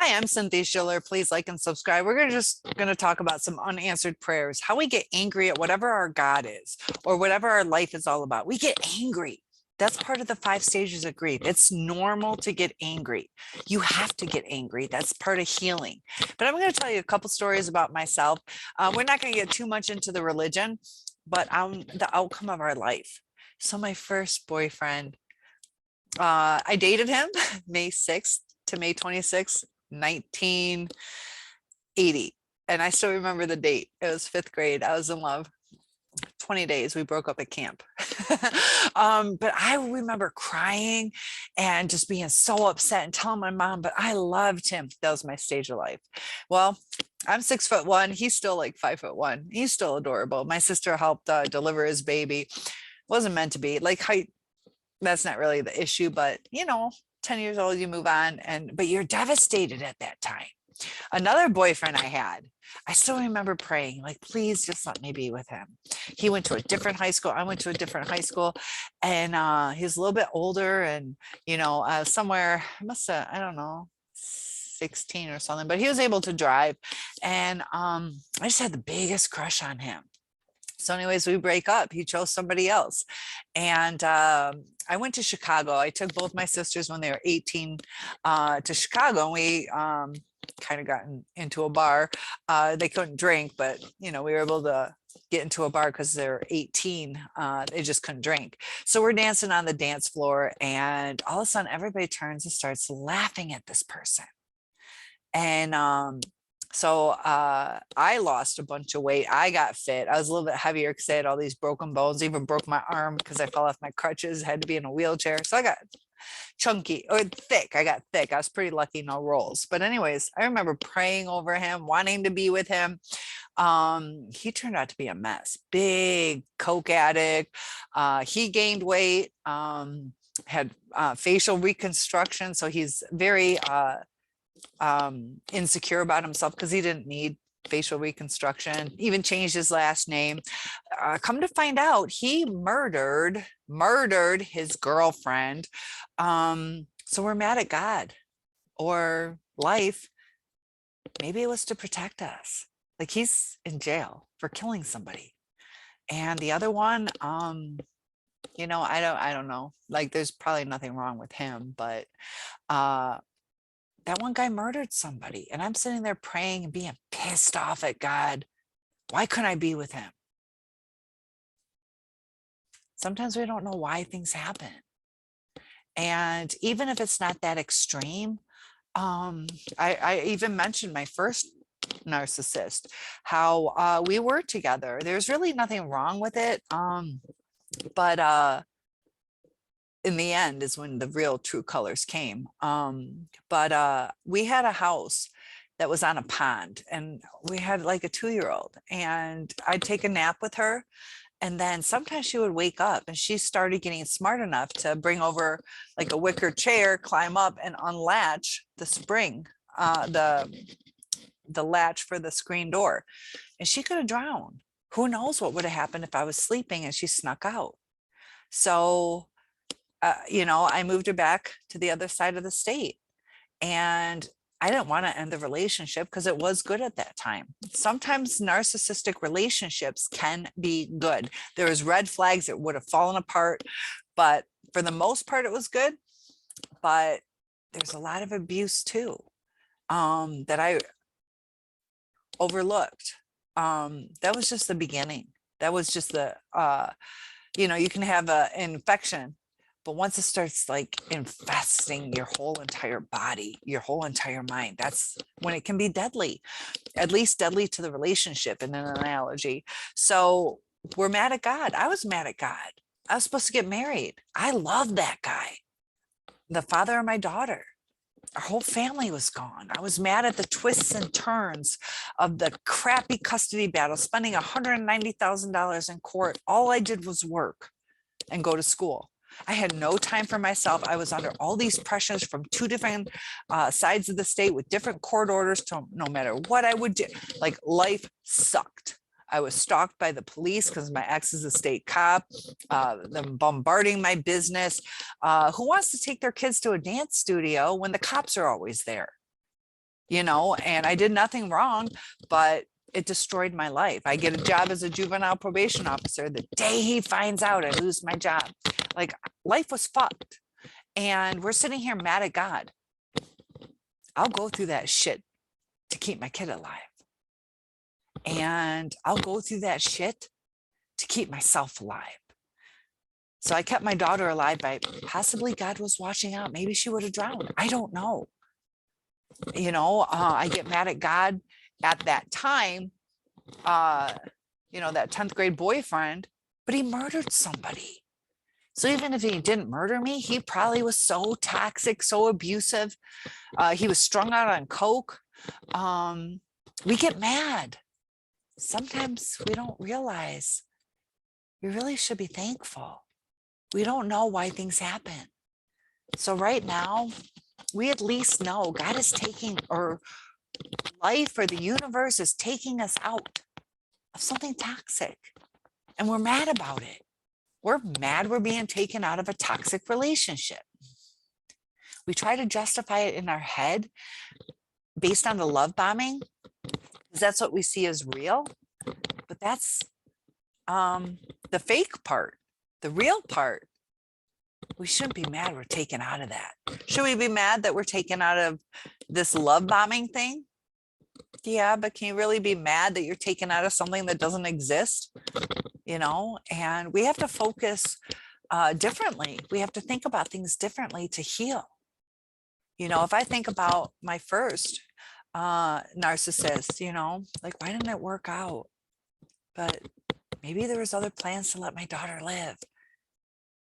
Hi, I'm Cynthia Schiller. Please like and subscribe. We're just going to talk about some unanswered prayers, how we get angry at whatever our God is or whatever our life is all about. We get angry. That's part of the 5 stages of grief. It's normal to get angry. You have to get angry. That's part of healing. But I'm going to tell you a couple stories about myself. We're not going to get too much into the religion, but the outcome of our life. So my first boyfriend, I dated him May 6th to May 26th, 1980. And I still remember the date. It was 5th grade. I was in love. 20 days. We broke up at camp. But I remember crying and just being so upset and telling my mom, but I loved him. That was my stage of life. Well, I'm 6'1". He's still like 5'1". He's still adorable. My sister helped deliver his baby. Wasn't meant to be. Like height, that's not really the issue, but 10 years old, you move on, but you're devastated at that time. Another boyfriend I had, I still remember praying, like, please just let me be with him. He went to a different high school. I went to a different high school, and he's a little bit older, and somewhere, I don't know, 16 or something, but he was able to drive. And I just had the biggest crush on him. So anyways, we break up. He chose somebody else. And I went to Chicago. I took both my sisters when they were 18 to Chicago. And we kind of got into a bar. They couldn't drink, but, we were able to get into a bar because they're 18. They just couldn't drink. So we're dancing on the dance floor. And all of a sudden, everybody turns and starts laughing at this person. And so I lost a bunch of weight. I got fit. I was a little bit heavier because I had all these broken bones, even broke my arm because I fell off my crutches, had to be in a wheelchair. So I got chunky or thick. I got thick. I was pretty lucky, no rolls. But anyways, I remember praying over him, wanting to be with him. He turned out to be a mess. Big coke addict. He gained weight, had facial reconstruction. So he's very insecure about himself because he didn't need facial reconstruction, even changed his last name. Come to find out, he murdered his girlfriend. So we're mad at God or life. Maybe it was to protect us. Like, he's in jail for killing somebody. And the other one, I don't know. Like, there's probably nothing wrong with him, but that one guy murdered somebody, and I'm sitting there praying and being pissed off at God. Why couldn't I be with him? Sometimes we don't know why things happen. And even if it's not that extreme, I even mentioned my first narcissist, how we were together. There's really nothing wrong with it. But in the end is when the real true colors came. But we had a house that was on a pond, and we had like a 2-year-old, and I'd take a nap with her. And then sometimes she would wake up, and she started getting smart enough to bring over like a wicker chair, climb up and unlatch the spring, the latch for the screen door. And she could have drowned. Who knows what would have happened if I was sleeping and she snuck out. So I moved her back to the other side of the state, and I didn't want to end the relationship because it was good at that time. Sometimes narcissistic relationships can be good. There was red flags that would have fallen apart, but for the most part, it was good. But there's a lot of abuse too, that I overlooked. That was just the beginning. That was just the, you can have an infection, but once it starts like infesting your whole entire body, your whole entire mind, that's when it can be deadly, at least deadly to the relationship in an analogy. So we're mad at God. I was mad at God. I was supposed to get married. I loved that guy, the father of my daughter. Our whole family was gone. I was mad at the twists and turns of the crappy custody battle, spending $190,000 in court. All I did was work and go to school. I had no time for myself. I was under all these pressures from 2 different sides of the state with different court orders to no matter what I would do. Like, life sucked. I was stalked by the police because my ex is a state cop, them bombarding my business. Who wants to take their kids to a dance studio when the cops are always there? and I did nothing wrong, but it destroyed my life. I get a job as a juvenile probation officer. The day he finds out, I lose my job. Like, life was fucked. And we're sitting here mad at God. I'll go through that shit to keep my kid alive. And I'll go through that shit to keep myself alive. So I kept my daughter alive by possibly God was watching out. Maybe she would have drowned. I don't know. I get mad at God at that time, that 10th grade boyfriend, but he murdered somebody. So even if he didn't murder me, he probably was so toxic, so abusive. He was strung out on coke. We get mad. Sometimes we don't realize we really should be thankful. We don't know why things happen. So right now, we at least know God is taking, or life or the universe is taking us out of something toxic. And we're mad about it. We're mad we're being taken out of a toxic relationship. We try to justify it in our head based on the love bombing, because that's what we see as real. But that's the fake part. The real part, we shouldn't be mad we're taken out of that. Should we be mad that we're taken out of this love bombing thing? Yeah, but can you really be mad that you're taken out of something that doesn't exist? And we have to focus differently. We have to think about things differently to heal. If I think about my first narcissist, like, why didn't it work out? But maybe there was other plans to let my daughter live.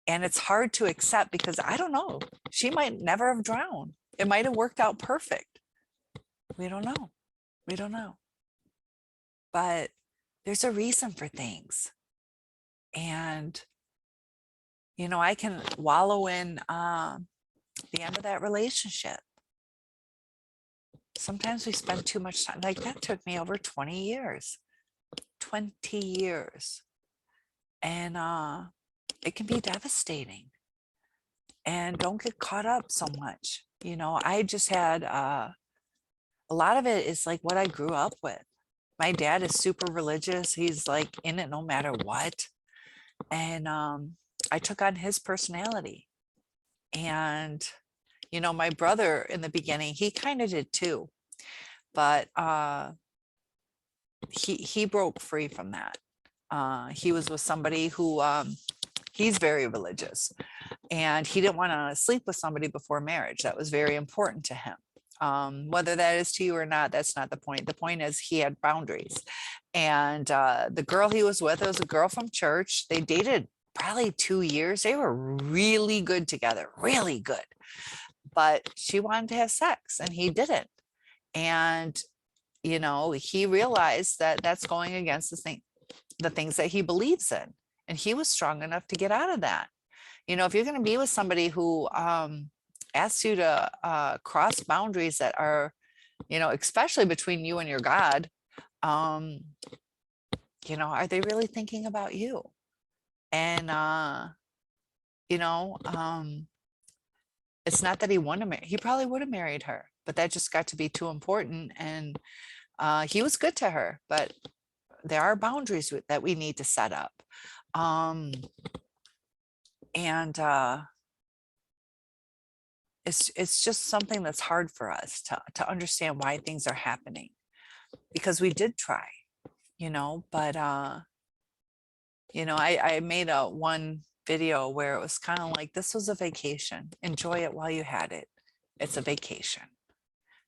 And it's hard to accept because I don't know. She might never have drowned. It might have worked out perfect. We don't know. We don't know. But there's a reason for things. And, I can wallow in the end of that relationship. Sometimes we spend too much time. Like, that took me over 20 years. 20 years. And it can be devastating. And don't get caught up so much. I just had a lot of it is like what I grew up with. My dad is super religious. He's like in it no matter what. And I took on his personality. And, my brother in the beginning, he kind of did too. But he broke free from that. He was with somebody who he's very religious, and he didn't want to sleep with somebody before marriage. That was very important to him. Whether that is to you or not, that's not the point. The point is he had boundaries. And the girl he was with was a girl from church. They dated probably 2 years. They were really good together, really good. But she wanted to have sex and he didn't. And, he realized that that's going against the things that he believes in. And he was strong enough to get out of that. If you're going to be with somebody who asks you to cross boundaries that are, especially between you and your God, are they really thinking about you? And, it's not that he wanted to marry. He probably would have married her, but that just got to be too important. And he was good to her, but there are boundaries that we need to set up. It's just something that's hard for us to understand why things are happening, because we did try, but I made one video where it was kind of like, this was a vacation. Enjoy it while you had it. It's a vacation.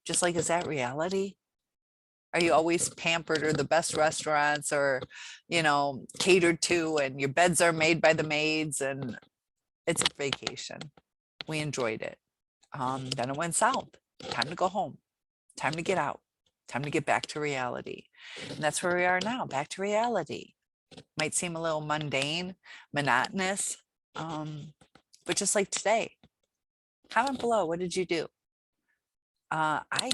Just like, is that reality? Are you always pampered, or the best restaurants or, catered to, and your beds are made by the maids, and it's a vacation. We enjoyed it. Then it went south. Time to go home. Time to get out. Time to get back to reality. And that's where we are now, back to reality. Might seem a little mundane, monotonous, but just like today. Comment below, what did you do? I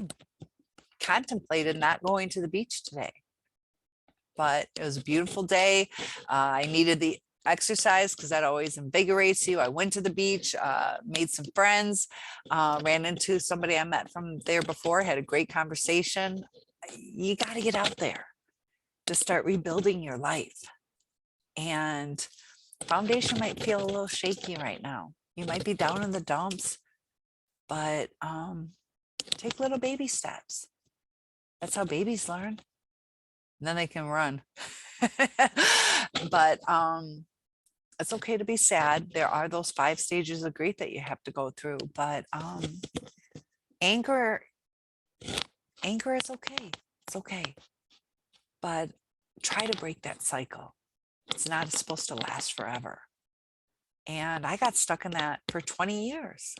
contemplated not going to the beach today, but it was a beautiful day. I needed the exercise because that always invigorates you. I went to the beach, made some friends, ran into somebody I met from there before, had a great conversation. You got to get out there to start rebuilding your life. And foundation might feel a little shaky right now. You might be down in the dumps, but take little baby steps. That's how babies learn. And then they can run. But it's okay to be sad. There are those 5 stages of grief that you have to go through, but anger is okay. It's okay. But try to break that cycle. It's not supposed to last forever. And I got stuck in that for 20 years,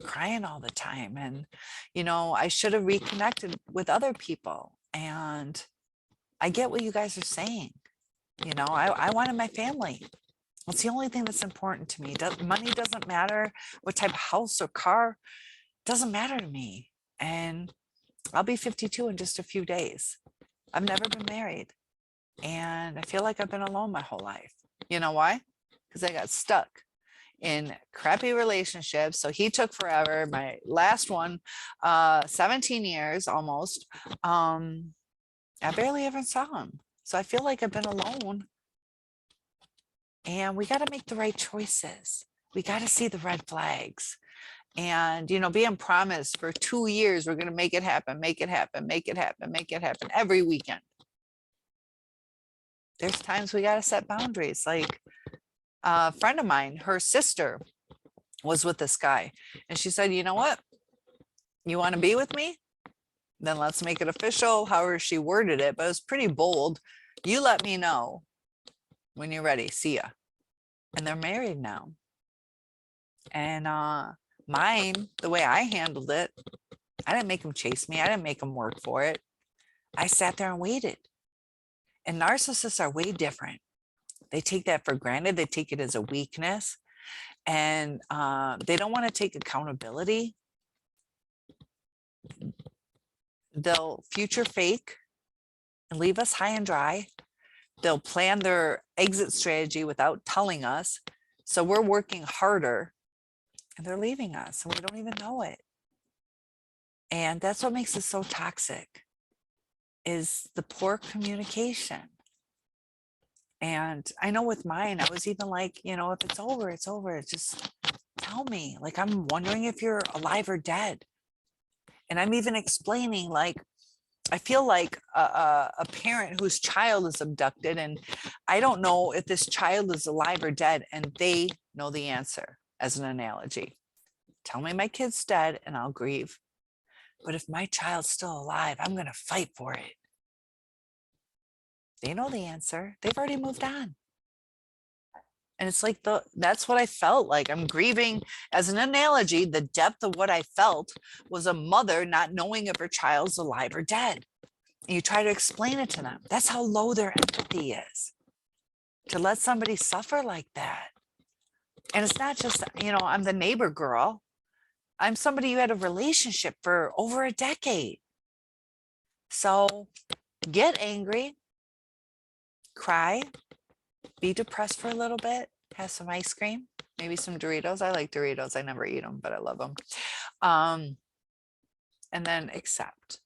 crying all the time. And, you know, I should have reconnected with other people. And I get what you guys are saying. You know, I wanted my family. It's the only thing that's important to me. Money doesn't matter. What type of house or car doesn't matter to me. And I'll be 52 in just a few days. I've never been married. And I feel like I've been alone my whole life. You know why? Because I got stuck in crappy relationships. So he took forever. My last one, 17 years almost. I barely ever saw him. So I feel like I've been alone. And we got to make the right choices. We got to see the red flags. And, you know, being promised for 2 years, we're going to make it happen, make it happen, make it happen, make it happen every weekend. There's times we got to set boundaries. Like a friend of mine, her sister was with this guy. And she said, you know what? You want to be with me? Then let's make it official. However she worded it, but it was pretty bold. You let me know when you're ready. See ya. And they're married now. And mine, the way I handled it, I didn't make him chase me. I didn't make him work for it. I sat there and waited. And narcissists are way different. They take that for granted. They take it as a weakness. And they don't want to take accountability. They'll future fake and leave us high and dry. They'll plan their exit strategy without telling us. So we're working harder and they're leaving us and we don't even know it. And that's what makes it so toxic, is the poor communication. And I know with mine, I was even like, you know, if it's over, it's over. Just tell me. Like, I'm wondering if you're alive or dead. And I'm even explaining, like, I feel like a parent whose child is abducted, and I don't know if this child is alive or dead, and they know the answer as an analogy. Tell me my kid's dead and I'll grieve. But if my child's still alive, I'm going to fight for it. They know the answer. They've already moved on. And it's like that's what I felt like. I'm grieving, as an analogy, the depth of what I felt was a mother not knowing if her child's alive or dead. And you try to explain it to them. That's how low their empathy is, to let somebody suffer like that. And it's not just, you know, I'm the neighbor girl. I'm somebody who had a relationship for over a decade. So get angry, cry, be depressed for a little bit, have some ice cream, maybe some Doritos. I like Doritos. I never eat them, but I love them. And then accept.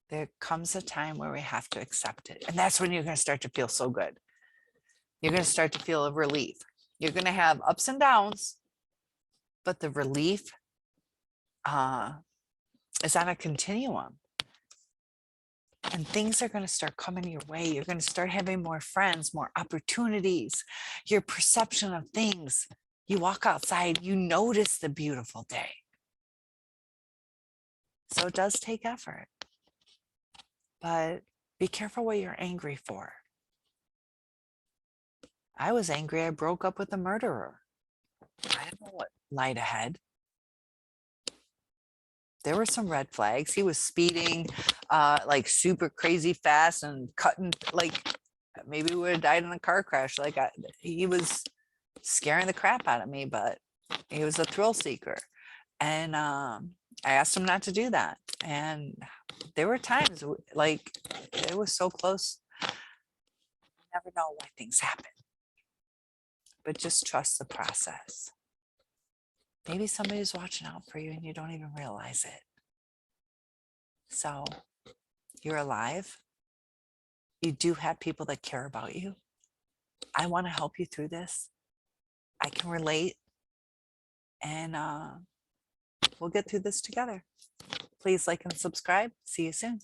There comes a time where we have to accept it. And that's when you're going to start to feel so good. You're going to start to feel a relief. You're going to have ups and downs, but the relief is on a continuum. And things are going to start coming your way. You're going to start having more friends, more opportunities, your perception of things. You walk outside, you notice the beautiful day. So it does take effort. But be careful what you're angry for. I was angry. I broke up with a murderer. I don't know what lied ahead. There were some red flags. He was speeding like super crazy fast and cutting, like maybe we would have died in a car crash. Like he was scaring the crap out of me, but he was a thrill seeker. And I asked him not to do that. And there were times like it was so close. You never know why things happen. but just trust the process. Maybe somebody's watching out for you and you don't even realize it. So you're alive. You do have people that care about you. I want to help you through this. I can relate, and we'll get through this together. Please like and subscribe. See you soon.